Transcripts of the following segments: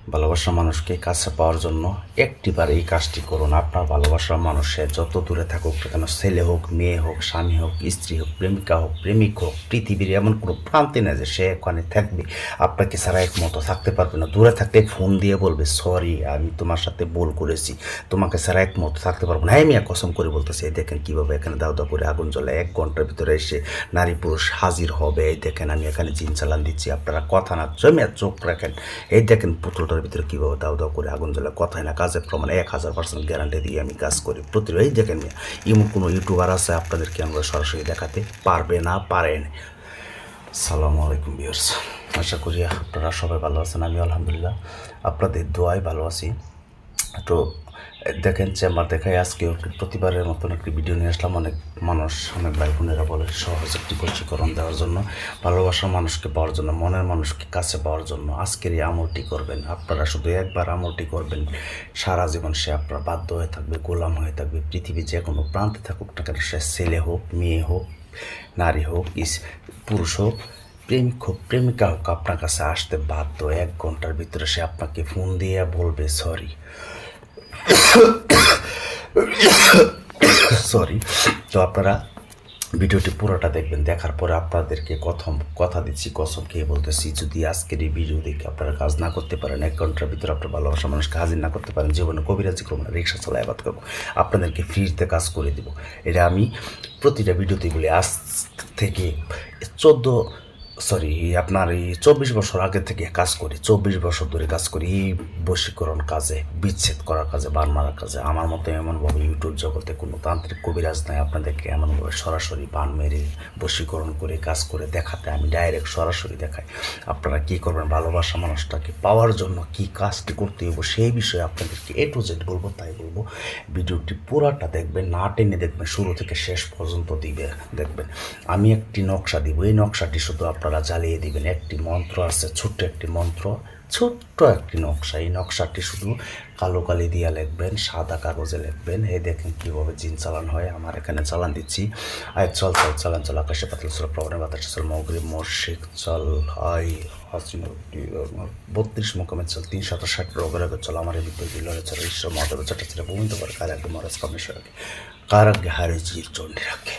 ভালোবাসার মানুষকে কাছে পাওয়ার জন্য একটিবার এই কাজটি করুন। আপনার ভালোবাসার মানুষের যত দূরে থাকুক না কেন, ছেলে হোক, মেয়ে হোক, স্বামী হোক, স্ত্রী হোক, প্রেমিকা হোক, প্রেমিক হোক, পৃথিবীর এমন কোনো প্রান্তে না যে সে ওখানে থাকবে আপনাকে ছাড়া একমতো থাকতে পারবে না। দূরে থাকতে ফোন দিয়ে বলবে, সরি আমি তোমার সাথে ভুল করেছি, তোমাকে ছাড়া একমতো থাকতে পারবো না। হ্যাঁ, আমি কসম করে বলতেছি, এই দেখেন কীভাবে এখানে দাও দাও করে আগুন জ্বলে। 1 ঘন্টার ভিতরে এসে নারী পুরুষ হাজির হবে। এই দেখেন আমি এখানে জিন চালান দিচ্ছি, আপনারা কথা না জমে চোখ রাখেন। এই দেখেন পুতুলটার ভিতরে কীভাবে দাও দাও করে আগুন জ্বলে। কথায় না কাজের প্রমাণ, 1000% গ্যারান্টি দিয়ে আমি কাজ করি প্রতিদিন। এই দেখেন এমন কোনো ইউটিউবার আছে আপনাদেরকে আমরা সরাসরি দেখাতে পারবে না, পারেন। সালামু আলাইকুম ভিউয়ার্স, আশা করি আপনারা সবাই ভালো আছেন। আমি আলহামদুলিল্লাহ আপনাদের দোয়ায় ভালো আছি। তো দেখেন চেম্বার দেখায় আজকে প্রতিবারের মতন একটি ভিডিও নিয়ে আসলাম। অনেক মানুষ, অনেক ভাই বোনেরা বলে সহজ একটি বশীকরণ দেওয়ার জন্য, ভালোবাসার মানুষকে পাওয়ার জন্য, মনের মানুষকে কাছে পাওয়ার জন্য আজকের এই আমলটি করবেন। আপনারা শুধু একবার আমলটি করবেন, সারা জীবন সে আপনার বাধ্য হয়ে থাকবে, গোলাম হয়ে থাকবে। পৃথিবীর যে কোনো প্রান্তে থাকুক না কেন, সে ছেলে হোক, মেয়ে হোক, নারী হোক, পুরুষ হোক, প্রেমিক হোক, প্রেমিকা হোক, আপনার কাছে আসতে বাধ্য। 1 ঘন্টার ভিতরে সে আপনাকে ফোন দিয়ে বলবে সরি। সরি। তো আপনারা ভিডিওটি পুরোটা দেখবেন। দেখার পরে আপনাদেরকে কথা দিচ্ছি, কসম খেয়ে বলতেছি, যদি আজকের এই ভিডিও দেখে আপনারা কাজ না করতে পারেন, 1 ঘন্টার ভিতরে আপনার ভালোবাসা মানুষকে হাজির না করতে পারেন, জীবনে কবিরাজি করবো না, রিক্সা চালায় আবাদ করবো, আপনাদেরকে ফ্রিতে কাজ করে দেব। এটা আমি প্রতিটা ভিডিওতে বলি। আজ থেকে আপনার এই 24 বছর আগে থেকে কাজ করি, 24 বছর ধরে কাজ করি এই বশীকরণ কাজে, বিচ্ছেদ করার কাজে, বান মারার কাজে। আমার মতো এমনভাবে ইউটিউব জগতে কোনো তান্ত্রিক কবিরাজ নাই আপনাদেরকে এমনভাবে সরাসরি বান মেরে বশীকরণ করে কাজ করে দেখাতে। আমি ডাইরেক্ট সরাসরি দেখাই। আপনারা কী করবেন, ভালোবাসা মানুষটাকে পাওয়ার জন্য কী কাজটি করতে হইব সেই বিষয়ে আপনাদেরকে A to Z বলবো। তাই বলবো ভিডিওটি পুরাটা দেখবেন, না টেনে দেখবেন, শুরু থেকে শেষ পর্যন্ত দেখবেন। আমি একটি নকশা দিব, এই নকশাটি শুধু আপনারা জ্বালিয়ে দিবেন। একটি মন্ত্র আছে, ছোট্ট একটি মন্ত্র, ছোট্ট একটি নকশা। এই নকশাটি শুধু কালো কালি দিয়া লিখবেন, সাদা কাগজে লিখবেন। এই দেখেন কীভাবে জিন চালান হয়। আমার এখানে চালান দিচ্ছি। আয় চল চল চালান চল, আকাশে পাতল চল, প্রবণে বাতাসে চল, মগরিব মর্শিক চল, হাই 32 মোকামে চল, 360 রোগের আগে চল, আমার এই বিদ্যুৎ দিলরে চল, ঈশ্বর মহাদেব চটা চলে ভূমিত করে, কার আগে মহারাজ কমেশ্বর রাখে, কার আগে হারে জির চণ্ডী রাখে।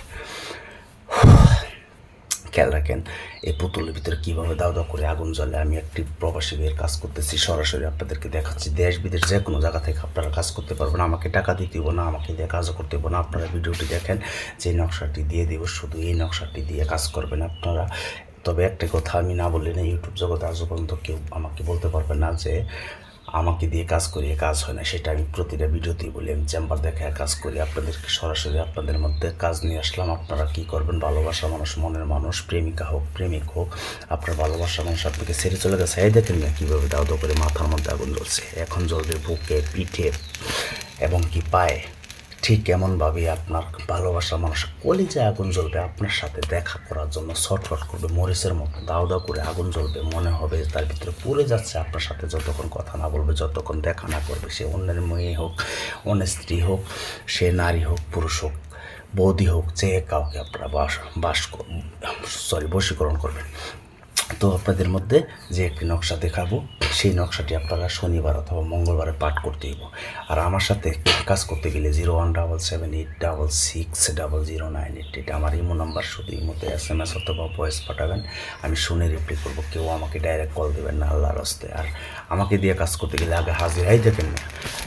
খেয়াল রাখেন এই পুতুলের ভিতরে কীভাবে দাও দাও করে আগুন জ্বলে। আমি একটি প্রবাসী ভাইয়ের কাজ করতেছি, সরাসরি আপনাদেরকে দেখাচ্ছি। দেশ বিদেশ যে কোনো জায়গা থেকে আপনারা কাজ করতে পারবেন। আমাকে টাকা দিতে হবো না, আমাকে দিয়ে কাজও করতে হবো না। আপনারা ভিডিওটি দেখেন, যে নকশাটি দিয়ে দেবো, শুধু এই নকশাটি দিয়ে কাজ করবেন আপনারা। তবে একটা কথা আমি না বললে না, ইউটিউব জগতে আজও পর্যন্ত কেউ আমাকে বলতে পারবে না যে আমাকে দিয়ে কাজ করিয়ে কাজ হয় না। সেটা আমি প্রতিটা ভিডিওতেই বলি। আমি চেম্বার দেখায় কাজ করি, আপনাদেরকে সরাসরি আপনাদের মধ্যে কাজ নিয়ে আসলাম। আপনারা কী করবেন, ভালোবাসা মানুষ, মনের মানুষ, প্রেমিকা হোক, প্রেমিক হোক, আপনার ভালোবাসা মানুষ আপনাকে ছেড়ে চলে গেছে। এই দেখেন না কীভাবে দাও দাও করে মাথার মধ্যে আগুন জ্বলছে। এখন জ্বলবে বুকে, পিঠে এবং কি পায়ে। ঠিক এমনভাবেই আপনার ভালোবাসার মানুষ কলিজায় আগুন জ্বলবে। আপনার সাথে দেখা করার জন্য ছটফট করবে, মরিচের মতো দাও দাও করে আগুন জ্বলবে। মনে হবে তার ভিতরে পুড়ে যাচ্ছে। আপনার সাথে যতক্ষণ কথা না বলবে, যতক্ষণ দেখা না করবে, সে অন্যের মেয়ে হোক, অন্যের স্ত্রী হোক, সে নারী হোক, পুরুষ হোক, বৌদি হোক, যে কাউকে আপনারা বশীকরণ করবেন। তো আপনাদের মধ্যে যে একটি নকশা দেখাবো, সেই নকশাটি আপনারা শনিবার অথবা মঙ্গলবারে পাঠ করতে হইব। আর আমার সাথে কাজ করতে গেলে 017786600988 এটা আমার ইমো নাম্বার। শুধু ইমোতে SMS অথবা ভয়েস পাঠাবেন, আমি শুনে রিপ্লাই করবো। কেউ আমাকে ডাইরেক্ট কল দেবেন না, আল্লাহর হস্তে। আর আমাকে দিয়ে কাজ করতে গেলে আগে হাজিরাই দেখেন না,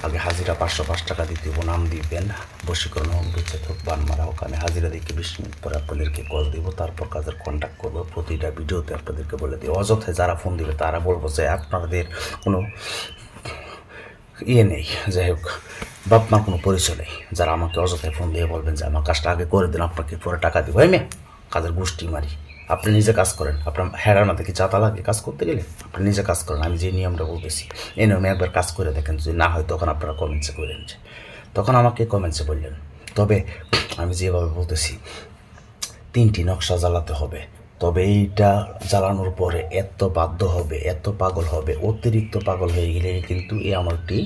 আগে হাজিরা 505 টাকা দিতে হইব। নাম দিবেন, বশীকরণ হোক, বিচ্ছেদ হোক, বান মারা হোক। আমি হাজিরা দিকে 20 মিনিট পরে আপনাদেরকে কল দিব, তারপর কাজের কন্ট্যাক্ট করবো। প্রতিটা ভিডিওতে আপনাদেরকে বলে দিই, অযথায় যারা ফোন দিবে তারা বলবো যে আপনাদের কোনো নেই, যাই হোক বাপ মার কোনো পরিচয় নেই। যারা আমাকে অযথায় ফোন দিয়ে বলবেন যে আমার কাজটা আগে করে দিন, আপনাকে পরে টাকা দিব, মেয়ে কাজের গোষ্ঠী মারি। আপনি নিজে কাজ করেন, আপনার হেরার মাথা কি চাতা লাগে কাজ করতে গেলে? আপনি নিজে কাজ করেন। আমি যে নিয়মটা বলতেছি, এই নিয়মে একবার কাজ করে দেখেন, যদি না হয় তখন আপনারা কমেন্টসে করেন, তখন আমাকে কমেন্টসে বললেন। তবে আমি যেভাবে বলতেছি, 3টি নকশা জ্বালাতে হবে। তবে এইটা জ্বালানোর পরে এত বাধ্য হবে, এত পাগল হবে, অতিরিক্ত পাগল হয়ে গেলে কিন্তু এই আমলটি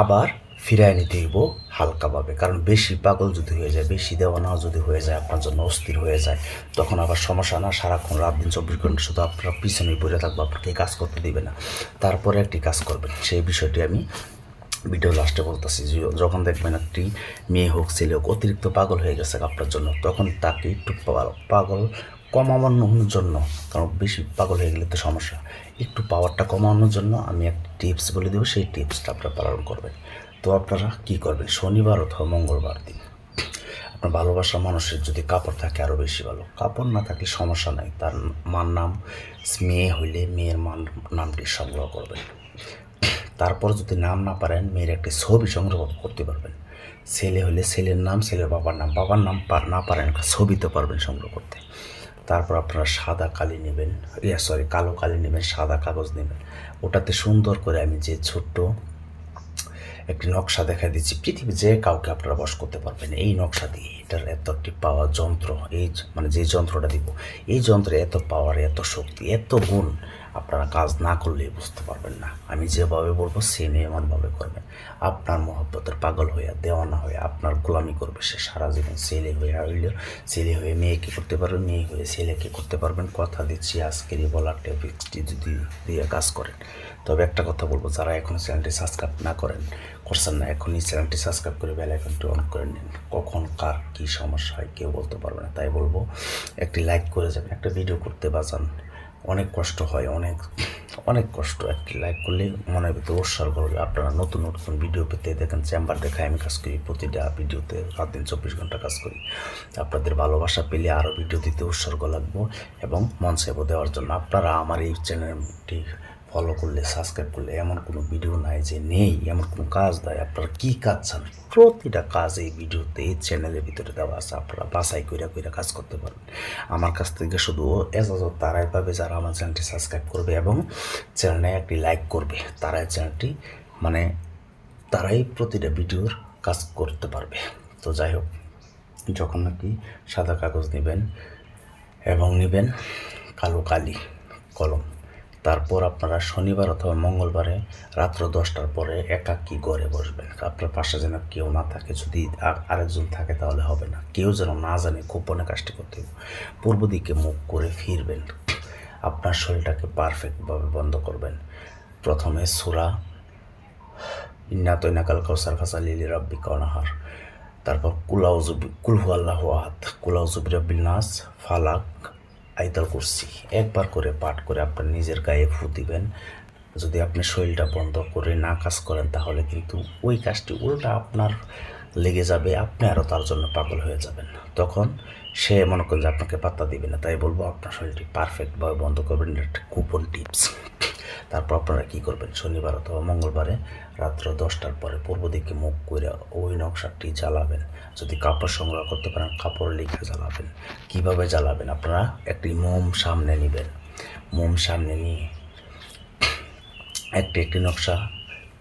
আবার ফিরায় নিতে হইব হালকাভাবে। কারণ বেশি পাগল যদি হয়ে যায়, বেশি দেওয়া নেওয়া যদি হয়ে যায়, আপনার জন্য অস্থির হয়ে যায়, তখন আবার সমস্যা না। সারাক্ষণ রাত দিন 24 ঘন্টা শুধু আপনার পিছনেই পড়ে থাকবো, আপনাকে কাজ করতে দিবে না। তারপরে একটি কাজ করবেন, সেই বিষয়টি আমি ভিডিও লাস্টে বলতেছি। যখন দেখবেন একটি মেয়ে হোক ছেলে হোক অতিরিক্ত পাগল হয়ে গেছে আপনার জন্য, তখন তাকে একটু পাগল কমানোর জন্য, কারণ বেশি পাগল হয়ে গেলে তো সমস্যা, একটু পাওয়ারটা কমানোর জন্য আমি একটা টিপস বলে দেবো, সেই টিপসটা আপনারা পালন করবেন। তো আপনারা কী করবেন, শনিবার অথবা মঙ্গলবার দিন আপনার ভালোবাসার মানুষের যদি কাপড় থাকে আরও বেশি ভালো, কাপড় না থাকলে সমস্যা নাই, তার মার নাম মেয়ে হইলে মেয়ের নামটি সংগ্রহ করবেন। তারপর যদি নাম না পারেন, মেয়ের একটি ছবি সংগ্রহ করতে পারবেন। ছেলে হলে ছেলের নাম, ছেলের বাবার নাম না পারেন একটা ছবি তো পারবেন সংগ্রহ করতে। তারপর আপনারা সাদা কালি নেবেন, কালো কালি নেবেন, সাদা কাগজ নেবেন। ওটাতে সুন্দর করে আমি যে ছোট্ট একটি নকশা দেখা দিচ্ছি, পৃথিবী যে কাউকে আপনারা বশ করতে পারবেন এই নকশা দিয়ে। এটার এত একটি পাওয়ার যন্ত্র, এই মানে যে যন্ত্রটা দিব, এই যন্ত্রে এত পাওয়ার, এত শক্তি, এত গুণ, আপনারা কাজ না করলেই বুঝতে পারবেন না। আমি যেভাবে বলবো সেম এমনভাবে করবেন। আপনার মহব্বতের পাগল হইয়া, দেওয়ানা হয়ে আপনার গোলামি করবে সে সারা জীবন। ছেলে হইলে ছেলে হয়ে মেয়েকে করতে পারবেন, মেয়ে হয়ে ছেলেকে করতে পারবেন। কথা দিচ্ছি আজকেরই বলার টপিকটি যদি দিয়ে কাজ করেন। তবে একটা কথা বলবো, যারা এখনও চ্যানেলটি সাবস্ক্রাইব করছেন না, এখনই চ্যানেলটি সাবস্ক্রাইব করে বেল আইকনটি অন করে নিন। কখন কার কী সমস্যা হয় কেউ বলতে পারবে না, তাই বলবো একটি লাইক করে যাবেন। একটা ভিডিও করতে বাঁচান অনেক কষ্ট হয়, অনেক কষ্ট। একটি লাইক করলে মনের ভিতরে উৎসর্গ করবে। আপনারা নতুন নতুন ভিডিও পেতে দেখেন, চেম্বার দেখায় আমি কাজ করি, প্রতিটা ভিডিওতে রাত দিন 24 ঘন্টা কাজ করি। আপনাদের ভালোবাসা পেলে আরও ভিডিও দিতে উৎসর্গ লাগবো এবং মন চাইবো দেওয়ার জন্য। আপনারা আমার এই চ্যানেলটি ফলো করলে, সাবস্ক্রাইব করলে এমন কোনো ভিডিও নাই যে নেই, এমন কোনো কাজ দেয়। আপনারা কী কাজ চান, প্রতিটা কাজ এই ভিডিওতে, এই চ্যানেলের ভিতরে দেওয়া আছে। আপনারা বাছাই কইরা কাজ করতে পারবেন। আমার কাছ থেকে শুধু এজাজত তারাই পাবে যারা আমার চ্যানেলটি সাবস্ক্রাইব করবে এবং চ্যানেলে একটি লাইক করবে। তারাই চ্যানেলটি তারাই প্রতিটা ভিডিওর কাজ করতে পারবে। তো যাই হোক, যখন নাকি সাদা কাগজ নেবেন এবং নেবেন কালো কালি কলম, তারপর আপনারা শনিবার অথবা মঙ্গলবারে রাত্র 10টার পরে একাকী ঘরে বসবেন। আপনার পাশে যেন কেউ না থাকে, যদি আরেকজন থাকে তাহলে হবে না, কেউ যেন না জানে, গোপনে কাজটি করতে হবে। পূর্ব দিকে মুখ করে ফিরবেন, আপনার শরীরটাকে পারফেক্টভাবে বন্ধ করবেন। প্রথমে সূরা ইন্না আতাইনাকাল কাউসার ফাসাল্লি লিরাব্বিকা ওয়ানহার, তারপর কুল হুয়াল্লাহু আহাদ, কুল আউযু বিরাব্বিন নাস, ফালাক, আয়াতুল কুরসি একবার করে পাঠ করে আপনার নিজের গায়ে ফু দিবেন। যদি আপনি শরীরটা বন্ধ করে না কাজ করেন, তাহলে কিন্তু ওই কাজটি উল্টা আপনার লেগে যাবে, আপনি আরও তার জন্য পাগল হয়ে যাবেন। তখন সে মনে করেন যে আপনাকে পাত্তা দিবে না। তাই বলবো আপনার শরীরটি পারফেক্টভাবে বন্ধ করবেন, একটা কুপন টিপস। তারপর আপনারা কী করবেন, শনিবার অথবা মঙ্গলবারে রাত্র 10টার পরে পূর্ব দিকে মুখ করে ওই নকশাটি জ্বালাবেন। যদি কাপড় সংগ্রহ করতে পারেন, কাপড় লিখে জ্বালাবেন। কীভাবে জ্বালাবেন, আপনারা একটি মোম সামনে নেবেন, মোম সামনে নিয়ে একটি নকশা,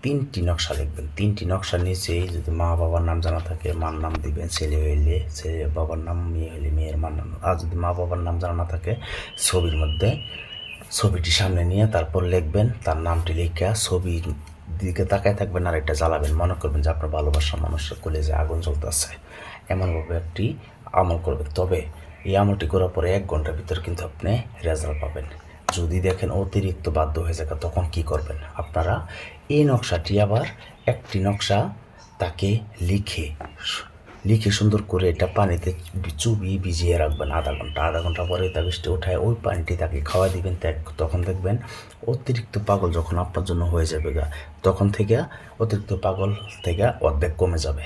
3টি নকশা লিখবেন। 3টি নকশার নিচেই যদি মা বাবার নাম জানা থাকে মার নাম দিবেন, ছেলে হইলে ছেলের বাবার নাম, মেয়ে হইলে মেয়ের মার নাম। আর যদি মা বাবার নাম জানা না থাকে, ছবির মধ্যে ছবিটি সামনে নিয়ে তারপর লিখবেন তার নামটি লিখে ছবির দিকে তাকায় থাকবেন আর এটা জ্বালাবেন। মনে করবেন যে আপনার ভালোবাসার মানুষের কলেজে আগুন জ্বলতেছে, এমনভাবে একটি আমল করবেন। তবে এই আমলটি করার পরে 1 ঘন্টার ভিতর কিন্তু আপনি রেজাল্ট পাবেন। যদি দেখেন অতিরিক্ত বাধ্য হয়ে যায়, তখন কি করবেন, আপনারা এই নকশাটি আবার একটি নকশা তাকে লিখে সুন্দর করে এটা পানিতে চুবিয়ে ভিজিয়ে রাখবেন আধা ঘন্টা পরে তা বৃষ্টি ওঠায় ওই পানিটি তাকে খাওয়া দিবেন। তখন দেখবেন অতিরিক্ত পাগল যখন আপনার জন্য হয়ে যাবে তখন থেকে অতিরিক্ত পাগল থেকে অর্ধেক কমে যাবে,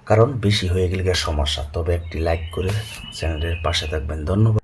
কারণ বেশি হয়ে গেলে সমস্যা। তবে একটি লাইক করে চ্যানেলের পাশে থাকবেন। ধন্যবাদ।